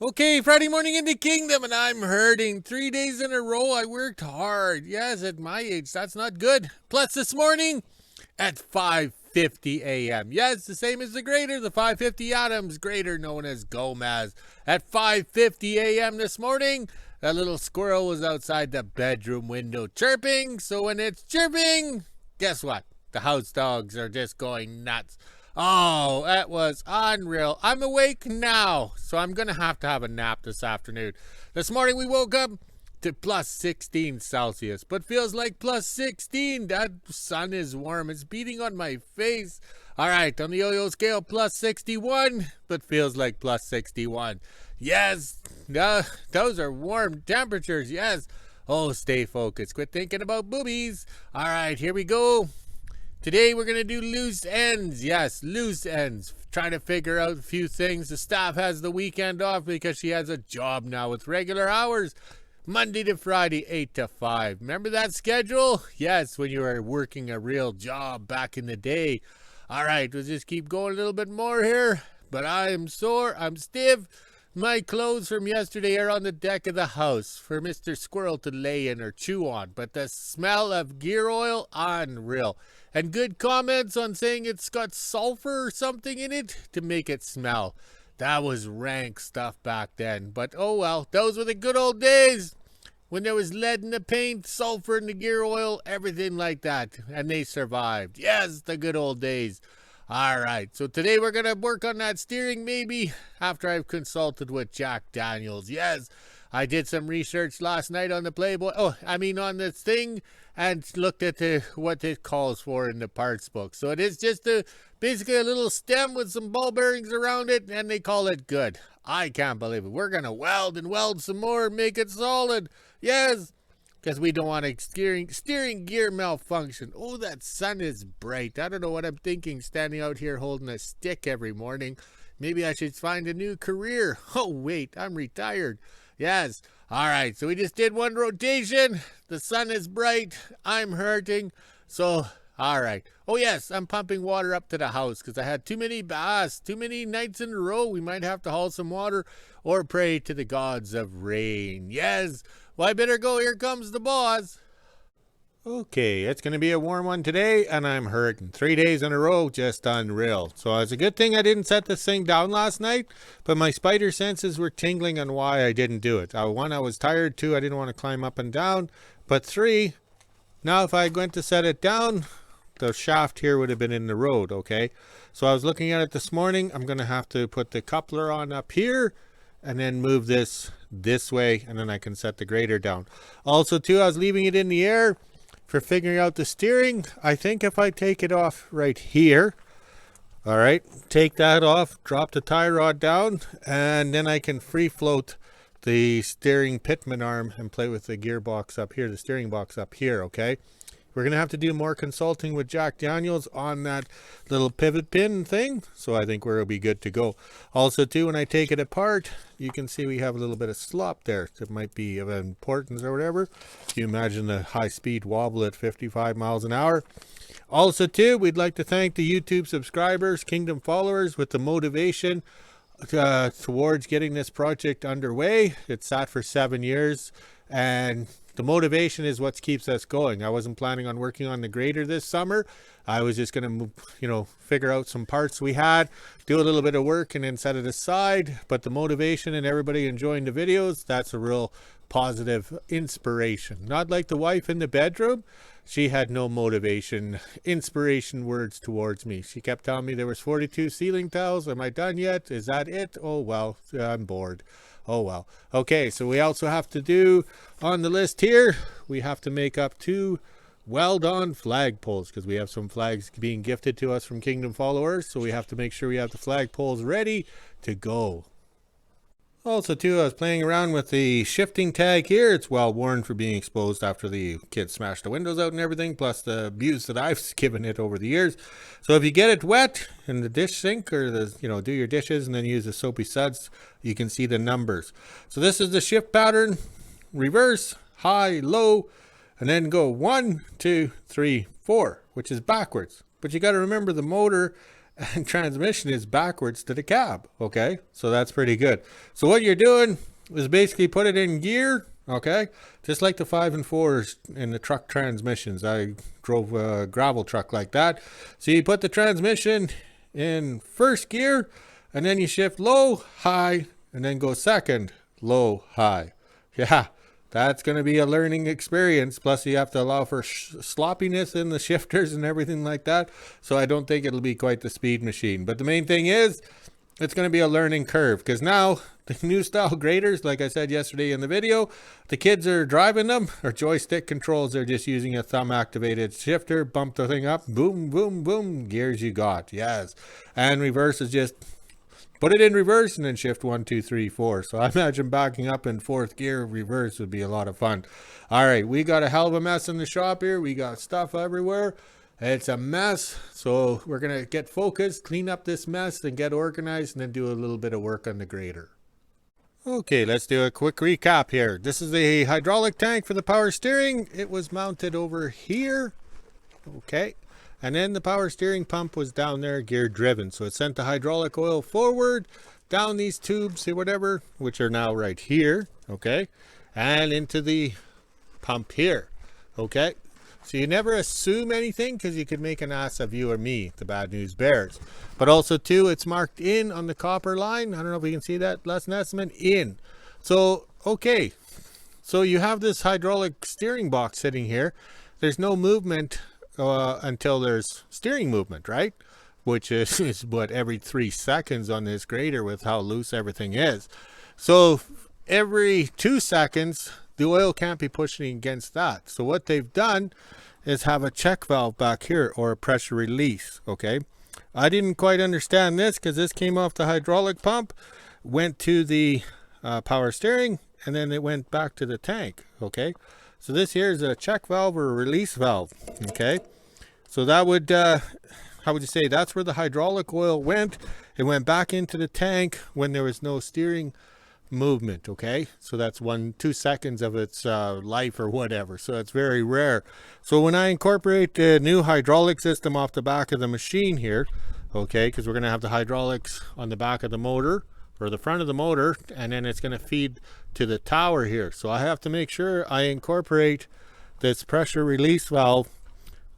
Okay, Friday morning in the kingdom, and I'm hurting. 3 days in a row, I worked hard. Yes, at my age, that's not good. Plus, this morning at 5:50 a.m. Yes, the same as the grader, the 550 Adams grader known as Gomez. At 5:50 a.m. this morning, that little squirrel was outside the bedroom window chirping. So when it's chirping, guess what? The house dogs are just going nuts. Oh, that was unreal. I'm awake now, so I'm going to have a nap this afternoon. This morning we woke up to plus 16 Celsius, but feels like plus 16. That sun is warm. It's beating on my face. All right, on the yo-yo scale, plus 61, but feels like plus 61. Yes, those are warm temperatures. Yes. Oh, stay focused. Quit thinking about boobies. All right, here we go. Today we're going to do loose ends. Yes, loose ends. Trying to figure out a few things. The staff has the weekend off because she has a job now with regular hours. Monday to Friday, 8 to 5. Remember that schedule? Yes, when you were working a real job back in the day. All right, we'll just keep going a little bit more here. But I am sore. I'm stiff. My clothes from yesterday are on the deck of the house for Mr. Squirrel to lay in or chew on. But the smell of gear oil, unreal. And good comments on saying it's got sulfur or something in it to make it smell. That was rank stuff back then. But oh well, those were the good old days when there was lead in the paint, sulfur in the gear oil, everything like that. And they survived. Yes, the good old days. All right, so today we're going to work on that steering maybe after I've consulted with Jack Daniels. Yes, I did some research last night on the Playboy. On this thing, and looked at what it calls for in the parts book. So it is just basically a little stem with some ball bearings around it, and they call it good. I can't believe it. We're going to weld and weld some more and make it solid. Yes, because we don't want a steering gear malfunction. Oh, that sun is bright. I don't know what I'm thinking standing out here holding a stick every morning. Maybe I should find a new career. Oh, wait, I'm retired. Yes. All right, so we just did one rotation. The sun is bright. I'm hurting. So, all right. Oh, yes, I'm pumping water up to the house because I had too many baths, too many nights in a row. We might have to haul some water or pray to the gods of rain. Yes. Well, I better go. Here comes the boss. Okay, it's going to be a warm one today, and I'm hurting. 3 days in a row, just unreal. So it's a good thing I didn't set this thing down last night, but my spider senses were tingling on why I didn't do it. One, I was tired. Two, I didn't want to climb up and down. But three, now if I went to set it down, the shaft here would have been in the road, okay? So I was looking at it this morning. I'm going to have to put the coupler on up here and then move this way, and then I can set the grader down. Also, too, I was leaving it in the air for figuring out the steering. I think if I take it off right here, all right, take that off, drop the tie rod down, and then I can free float the steering pitman arm and play with the gearbox up here, the steering box up here, okay? We're going to have to do more consulting with Jack Daniels on that little pivot pin thing. So I think we'll be good to go. Also, too, when I take it apart, you can see we have a little bit of slop there. That might be of importance or whatever. You imagine the high-speed wobble at 55 miles an hour. Also, too, we'd like to thank the YouTube subscribers, Kingdom followers, with the motivation towards getting this project underway. It sat for 7 years, and the motivation is what keeps us going. I wasn't planning on working on the grader this summer. I was just going to, figure out some parts we had, do a little bit of work, and then set it aside. But the motivation and everybody enjoying the videos, that's a real positive inspiration. Not like the wife in the bedroom. She had no motivation, inspiration words towards me. She kept telling me there was 42 ceiling tiles. Am I done yet? Is that it? Oh, well, I'm bored. Oh, well. Okay, so we also have to do on the list here, we have to make up 2 weld-on flag poles because we have some flags being gifted to us from Kingdom followers. So we have to make sure we have the flag poles ready to go. Also, too, I was playing around with the shifting tag here. It's well worn for being exposed after the kids smashed the windows out and everything, plus the abuse that I've given it over the years. So if you get it wet in the dish sink or do your dishes and then use the soapy suds, you can see the numbers. So this is the shift pattern: reverse, high, low, and then go 1, 2, 3, 4, which is backwards. But you got to remember the motor and transmission is backwards to the cab. Okay, so that's pretty good. So what you're doing is basically put it in gear. Okay, just like the 5 and 4s in the truck transmissions. I drove a gravel truck like that. So you put the transmission in first gear, and then you shift low, high, and then go second, low, high. Yeah, that's going to be a learning experience. Plus, you have to allow for sloppiness in the shifters and everything like that. So I don't think it'll be quite the speed machine. But the main thing is, it's going to be a learning curve, because now the new style graders, like I said yesterday in the video, the kids are driving them, or joystick controls. They're just using a thumb activated shifter, bump the thing up, boom, boom, boom, gears you got. Yes. And reverse is just put it in reverse and then shift 1, 2, 3, 4. So I imagine backing up in fourth gear reverse would be a lot of fun. All right, we got a hell of a mess in the shop here. We got stuff everywhere. It's a mess. So we're going to get focused, clean up this mess, and get organized, and then do a little bit of work on the grader. Okay, let's do a quick recap here. This is the hydraulic tank for the power steering. It was mounted over here. Okay. And then the power steering pump was down there, gear driven. So it sent the hydraulic oil forward, down these tubes or whatever, which are now right here. Okay. And into the pump here. Okay. So you never assume anything, because you could make an ass of you or me, the bad news bears. But also too, it's marked in on the copper line. I don't know if you can see that, lesson estimate in. So, okay. So you have this hydraulic steering box sitting here. There's no movement until there's steering movement, right? Which is what, every 3 seconds on this grader with how loose everything is. So every 2 seconds, the oil can't be pushing against that. So what they've done is have a check valve back here, or a pressure release. Okay. I didn't quite understand this, because this came off the hydraulic pump, went to the power steering, and then it went back to the tank. Okay. So this here is a check valve or a release valve. Okay. So that would, how would you say, that's where the hydraulic oil went. It went back into the tank when there was no steering movement. Okay. So that's 1-2 seconds of its life or whatever. So it's very rare. So when I incorporate the new hydraulic system off the back of the machine here, okay, because we're going to have the hydraulics on the back of the motor, or the front of the motor, and then it's going to feed to the tower here. So I have to make sure I incorporate this pressure release valve,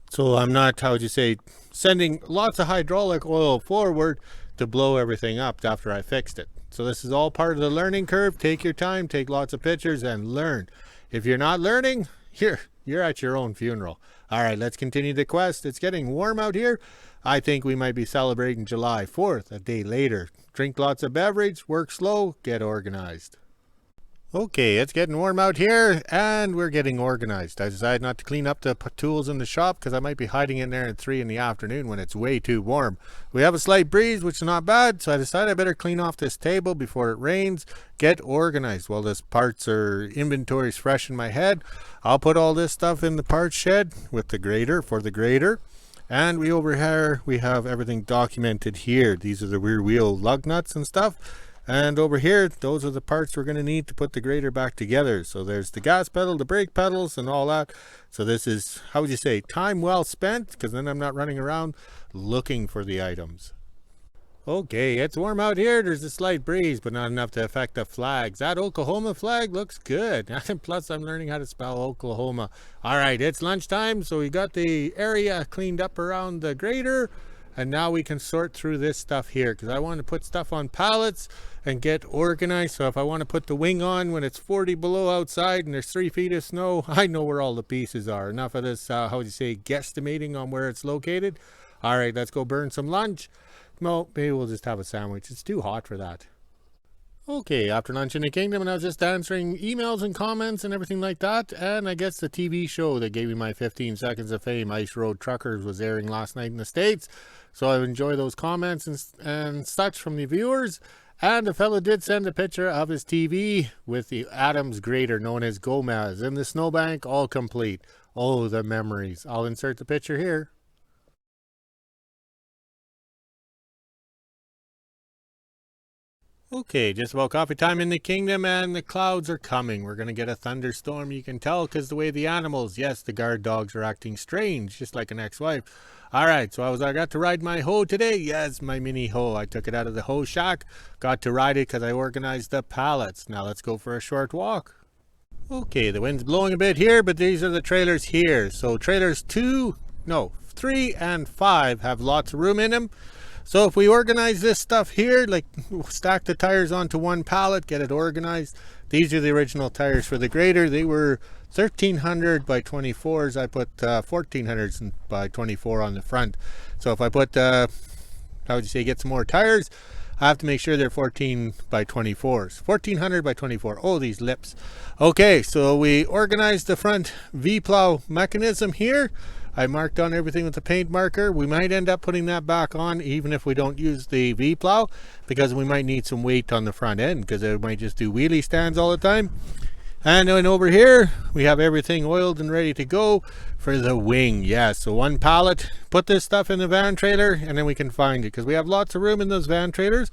so I'm not, how would you say, sending lots of hydraulic oil forward to blow everything up after I fixed it. So this is all part of the learning curve. Take your time, take lots of pictures, and learn. If you're not learning, you're at your own funeral. All right, let's continue the quest. It's getting warm out here. I think we might be celebrating July 4th, a day later. Drink lots of beverage, work slow, get organized. Okay, it's getting warm out here, and we're getting organized. I decided not to clean up the tools in the shop, because I might be hiding in there at 3 in the afternoon when it's way too warm. We have a slight breeze, which is not bad, so I decided I better clean off this table before it rains. Get organized. While this parts or inventory's fresh in my head, I'll put all this stuff in the parts shed with the grader, for the grader. And we over here, we have everything documented here. These are the rear wheel lug nuts and stuff. And over here, those are the parts we're going to need to put the grader back together. So there's the gas pedal, the brake pedals, and all that. So this is, how would you say, time well spent, because then I'm not running around looking for the items. Okay, it's warm out here. There's a slight breeze, but not enough to affect the flags. That Oklahoma flag looks good. Plus, I'm learning how to spell Oklahoma. All right, it's lunchtime, so we got the area cleaned up around the grader. And now we can sort through this stuff here, because I want to put stuff on pallets and get organized. So if I want to put the wing on when it's 40 below outside and there's 3 feet of snow, I know where all the pieces are. Enough of this, how would you say, guesstimating on where it's located. All right, let's go burn some lunch. No, maybe we'll just have a sandwich. It's too hot for that. Okay, after lunch in the kingdom, and I was just answering emails and comments and everything like that. And I guess the TV show that gave me my 15 seconds of fame, Ice Road Truckers, was airing last night in the States. So I enjoy those comments and such from the viewers. And the fellow did send a picture of his TV with the Adams grader known as Gomez in the snowbank, all complete. Oh, the memories. I'll insert the picture here. Okay, just about coffee time in the kingdom, and the clouds are coming. We're going to get a thunderstorm. You can tell because the way the animals, yes, the guard dogs are acting strange, just like an ex-wife. All right, so I got to ride my hoe today. Yes, my mini hoe. I took it out of the hoe shack, got to ride it because I organized the pallets. Now let's go for a short walk. Okay, the wind's blowing a bit here, but these are the trailers here. So trailers 3 and 5 have lots of room in them. So if we organize this stuff here, like stack the tires onto one pallet, get it organized. These are the original tires for the grader. They were 1300 by 24s. I put 1400s by 24 on the front. So if I put, how would you say, get some more tires, I have to make sure they're 14 by 24s. 1400 by 24. Oh, these lips. Okay, so we organized the front V-plow mechanism here. I marked on everything with the paint marker. We might end up putting that back on even if we don't use the V-plow, because we might need some weight on the front end because it might just do wheelie stands all the time. And then over here we have everything oiled and ready to go for the wing. Yes, so one pallet, put this stuff in the van trailer, and then we can find it because we have lots of room in those van trailers.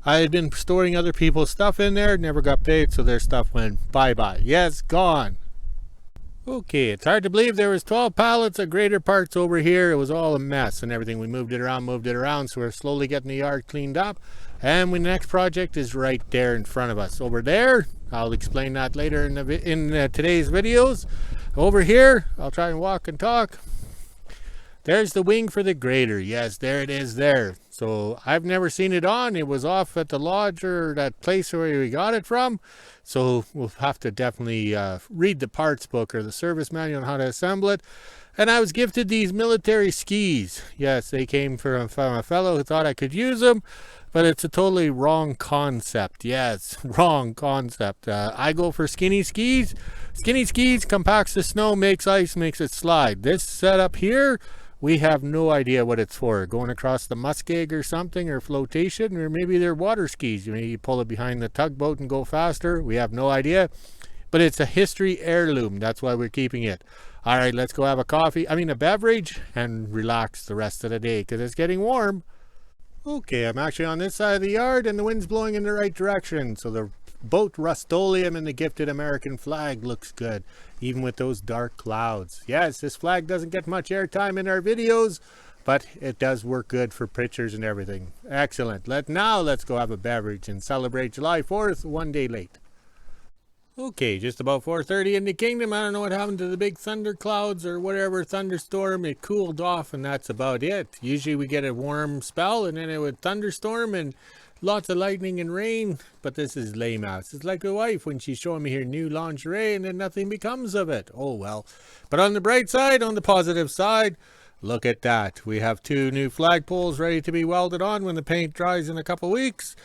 I had been storing other people's stuff in there, never got paid, so their stuff went bye-bye. Yes, gone. Okay, it's hard to believe there was 12 pallets of grader parts over here. It was all a mess and everything. We moved it around, so we're slowly getting the yard cleaned up. And the next project is right there in front of us. Over there, I'll explain that later in today's videos. Over here, I'll try and walk and talk. There's the wing for the grader. Yes, there it is there. So I've never seen it on. It was off at the lodge or that place where we got it from. So we'll have to definitely read the parts book or the service manual on how to assemble it. And I was gifted these military skis. Yes, they came from a fellow who thought I could use them, but it's a totally wrong concept. Yes, wrong concept. I go for skinny skis. Skinny skis compacts the snow, makes ice, makes it slide. This setup here, we have no idea what it's for. Going across the muskeg or something, or flotation, or maybe they're water skis. You pull it behind the tugboat and go faster. We have no idea. But it's a history heirloom. That's why we're keeping it. All right, let's go have a beverage, and relax the rest of the day because it's getting warm. Okay, I'm actually on this side of the yard and the wind's blowing in the right direction. So the boat Rust-Oleum and the gifted American flag looks good, even with those dark clouds. Yes, this flag doesn't get much airtime in our videos, but it does work good for pictures and everything. Excellent. Now let's go have a beverage and celebrate July 4th, one day late. Okay, just about 4:30 in the kingdom. I don't know what happened to the big thunder clouds or whatever thunderstorm. It cooled off and that's about it. Usually we get a warm spell and then it would thunderstorm and lots of lightning and rain. But this is lame ass. It's like a wife when she's showing me her new lingerie and then nothing becomes of it. Oh well. But on the bright side, on the positive side, look at that. We have 2 new flagpoles ready to be welded on when the paint dries in a couple weeks.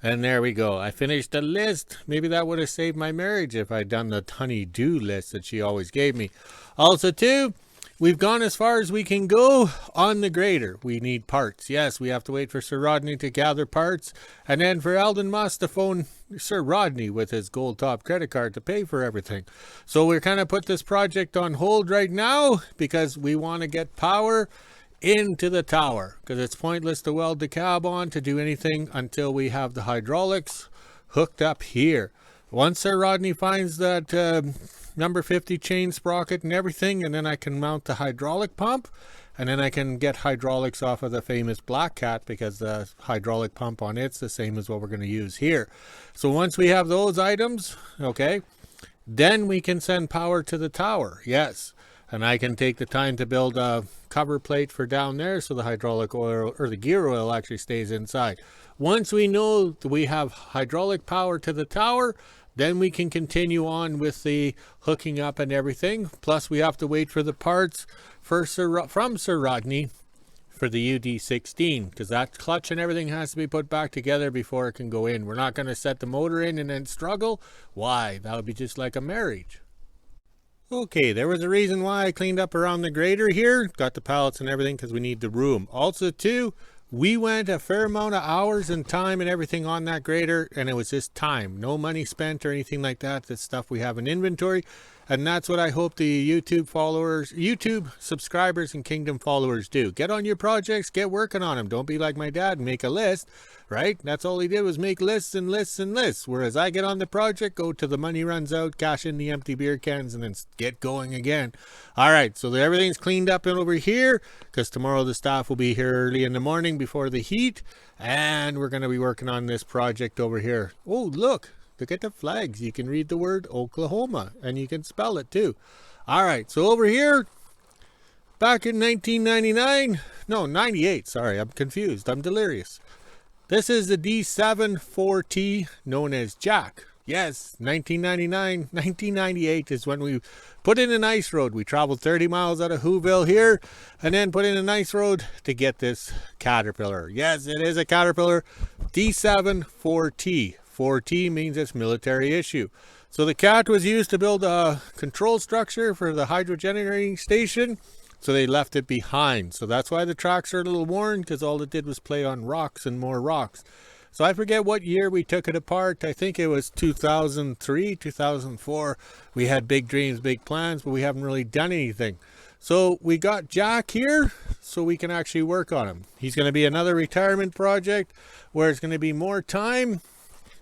And there we go. I finished the list. Maybe that would have saved my marriage if I'd done the honey-do list that she always gave me. Also, too, we've gone as far as we can go on the grader. We need parts. Yes, we have to wait for Sir Rodney to gather parts. And then for Eldon Moss to phone Sir Rodney with his gold top credit card to pay for everything. So we're kind of put this project on hold right now because we want to get power into the tower, because it's pointless to weld the cab on to do anything until we have the hydraulics hooked up here. Once Sir Rodney finds that number 50 chain sprocket and everything, and then I can mount the hydraulic pump, and then I can get hydraulics off of the famous Black Cat, because the hydraulic pump on it's the same as what we're going to use here. So once we have those items, okay, then we can send power to the tower. Yes. And I can take the time to build a cover plate for down there so the hydraulic oil or the gear oil actually stays inside. Once we know that we have hydraulic power to the tower, then we can continue on with the hooking up and everything. Plus we have to wait for the parts from Sir Rodney for the UD16, because that clutch and everything has to be put back together before it can go in. We're not going to set the motor in and then struggle. Why? That would be just like a marriage. Okay, there was a reason why I cleaned up around the grader here. Got the pallets and everything because we need the room. Also, too, we went a fair amount of hours and time and everything on that grader, and it was just time. No money spent or anything like that. This stuff we have in inventory. And that's what I hope the YouTube subscribers and Kingdom followers do. Get on your projects, get working on them. Don't be like my dad and make a list, right? That's all he did was make lists and lists and lists. Whereas I get on the project, go till the money runs out, cash in the empty beer cans, and then get going again. All right, so everything's cleaned up and over here because tomorrow the staff will be here early in the morning before the heat. And we're going to be working on this project over here. Oh, look at the flags. You can read the word Oklahoma and you can spell it too. All right, so over here, back in 98, sorry, I'm confused. I'm delirious. This is the D7-4T known as Jack. Yes, 1998 is when we put in an ice road. We traveled 30 miles out of WHO-ville here and then put in an ice road to get this Caterpillar. Yes, it is a Caterpillar D7-4T. 4T means it's military issue. So the Cat was used to build a control structure for the hydrogenerating station. So they left it behind. So that's why the tracks are a little worn, because all it did was play on rocks and more rocks. So I forget what year we took it apart. I think it was 2003, 2004. We had big dreams, big plans, but we haven't really done anything. So we got Jack here so we can actually work on him. He's going to be another retirement project where it's going to be more time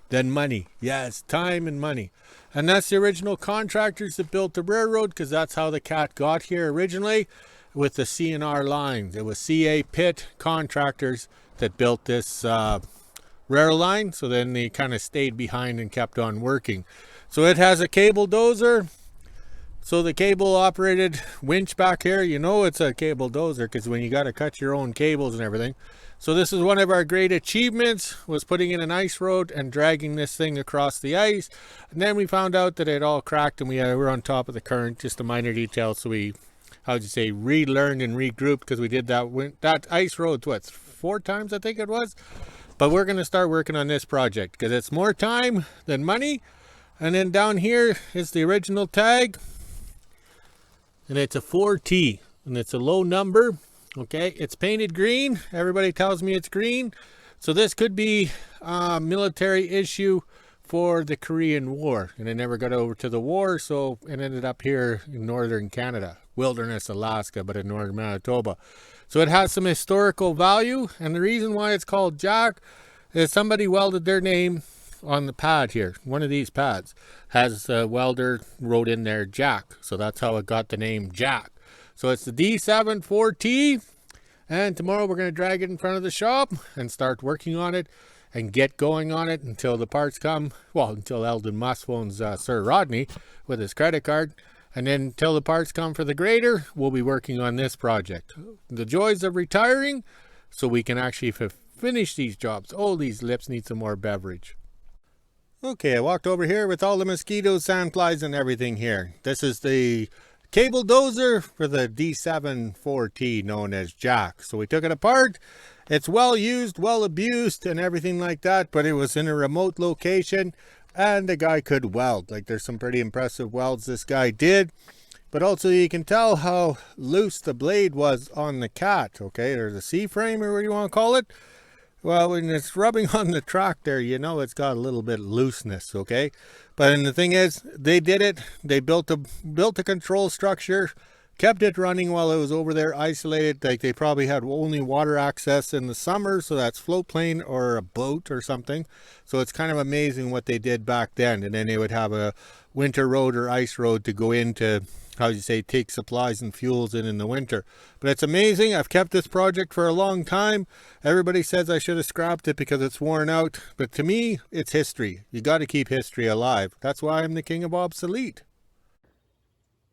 than money. Yes, time and money. And that's the original contractors that built the railroad, because that's how the Cat got here originally with the C&R lines. It was CA Pitt contractors that built this rail line, so then they kind of stayed behind and kept on working. So it has a cable dozer. So the cable operated winch back here, you know it's a cable dozer because when you got to cut your own cables and everything. So this is one of our great achievements, was putting in an ice road and dragging this thing across the ice. And then we found out that it all cracked and we were on top of the current, just a minor detail. So we, relearned and regrouped, because we did that ice road, 4 times I think it was. But we're going to start working on this project because it's more time than money. And then down here is the original tag. And it's a 4T. And it's a low number. Okay, it's painted green. Everybody tells me it's green. So this could be a military issue for the Korean War. And it never got over to the war. So it ended up here in Northern Canada. Wilderness, Alaska, but in Northern Manitoba. So it has some historical value, and the reason why it's called Jack is somebody welded their name on the pad here. One of these pads has a welder wrote in there Jack, so that's how it got the name Jack. So it's the D7-4T, and tomorrow we're going to drag it in front of the shop and start working on it and get going on it until the parts come. Well, until Eldon Musk phones Sir Rodney with his credit card. And then until the parts come for the grader, we'll be working on this project. The joys of retiring, so we can actually finish these jobs. Oh, these lips need some more beverage. Okay, I walked over here with all the mosquitoes, sandflies, and everything here. This is the cable dozer for the D7-4T known as Jack. So we took it apart. It's well used, well abused, and everything like that, but it was in a remote location. And the guy could weld. Like, there's some pretty impressive welds this guy did. But also you can tell how loose the blade was on the Cat. Okay, or the C-frame, or what you want to call it. Well, when it's rubbing on the track there, you know it's got a little bit of looseness. Okay, but and the thing is, they did it. They built a control structure, kept it running while it was over there isolated. Like, they probably had only water access in the summer, so that's float plane or a boat or something. So it's kind of amazing what they did back then. And then they would have a winter road or ice road to go into, take supplies and fuels in the winter. But it's amazing. I've kept this project for a long time. Everybody says I should have scrapped it because it's worn out. But to me, it's history. You got to keep history alive. That's why I'm the king of obsolete.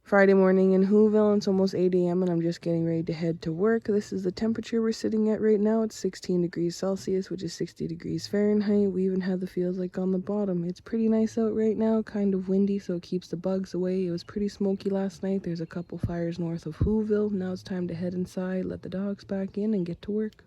Friday morning in WHO-ville, it's almost 8 a.m. and I'm just getting ready to head to work. This is the temperature we're sitting at right now. It's 16 degrees Celsius, which is 60 degrees Fahrenheit. We even have the feels like on the bottom. It's pretty nice out right now, kind of windy, so it keeps the bugs away. It was pretty smoky last night. There's a couple fires north of WHO-ville. Now it's time to head inside, let the dogs back in, and get to work.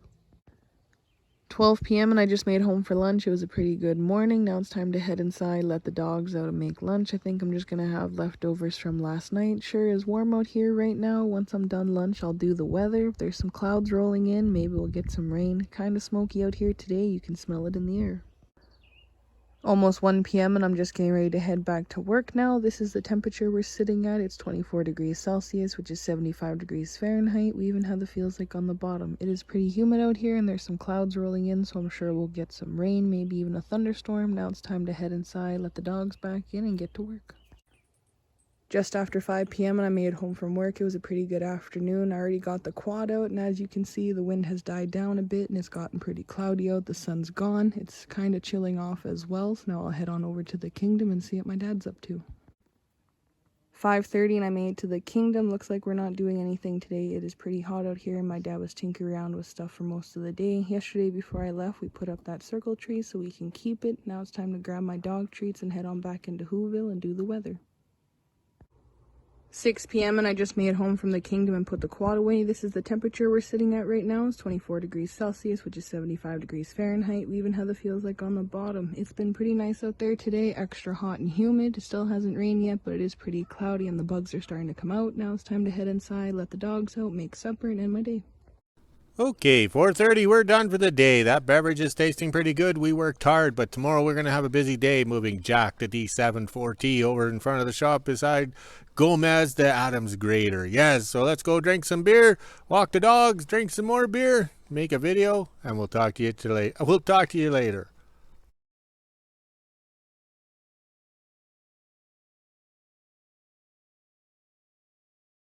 12 p.m. and I just made home for lunch. It was a pretty good morning. Now it's time to head inside, let the dogs out and make lunch. I think I'm just going to have leftovers from last night. Sure is warm out here right now. Once I'm done lunch, I'll do the weather. If there's some clouds rolling in, maybe we'll get some rain. Kind of smoky out here today. You can smell it in the air. Almost 1 p.m. and I'm just getting ready to head back to work now. This is the temperature we're sitting at. It's 24 degrees Celsius, which is 75 degrees Fahrenheit. We even have the feels like on the bottom. It is pretty humid out here and there's some clouds rolling in, so I'm sure we'll get some rain, maybe even a thunderstorm. Now it's time to head inside, let the dogs back in, and get to work. Just after 5 p.m. and I made it home from work. It was a pretty good afternoon. I already got the quad out, and as you can see, the wind has died down a bit and it's gotten pretty cloudy out. The sun's gone. It's kind of chilling off as well, so now I'll head on over to the kingdom and see what my dad's up to. 5:30 and I made it to the kingdom. Looks like we're not doing anything today. It is pretty hot out here and my dad was tinkering around with stuff for most of the day. Yesterday before I left, we put up that circle tree so we can keep it. Now it's time to grab my dog treats and head on back into WHO-ville and do the weather. 6 p.m. and I just made it home from the kingdom and put the quad away. This is the temperature we're sitting at right now. It's 24 degrees Celsius, which is 75 degrees Fahrenheit. We even have the feels like on the bottom. It's been pretty nice out there today, extra hot and humid. It still hasn't rained yet, but it is pretty cloudy and the bugs are starting to come out. Now it's time to head inside, let the dogs out, make supper, and end my day. Okay, 4:30, we're done for the day. That beverage is tasting pretty good. We worked hard, but tomorrow we're going to have a busy day moving Jack, the D74T, over in front of the shop beside Gomez, the Adams grader. Yes, so let's go drink some beer, walk the dogs, drink some more beer, make a video, and we'll talk to you later.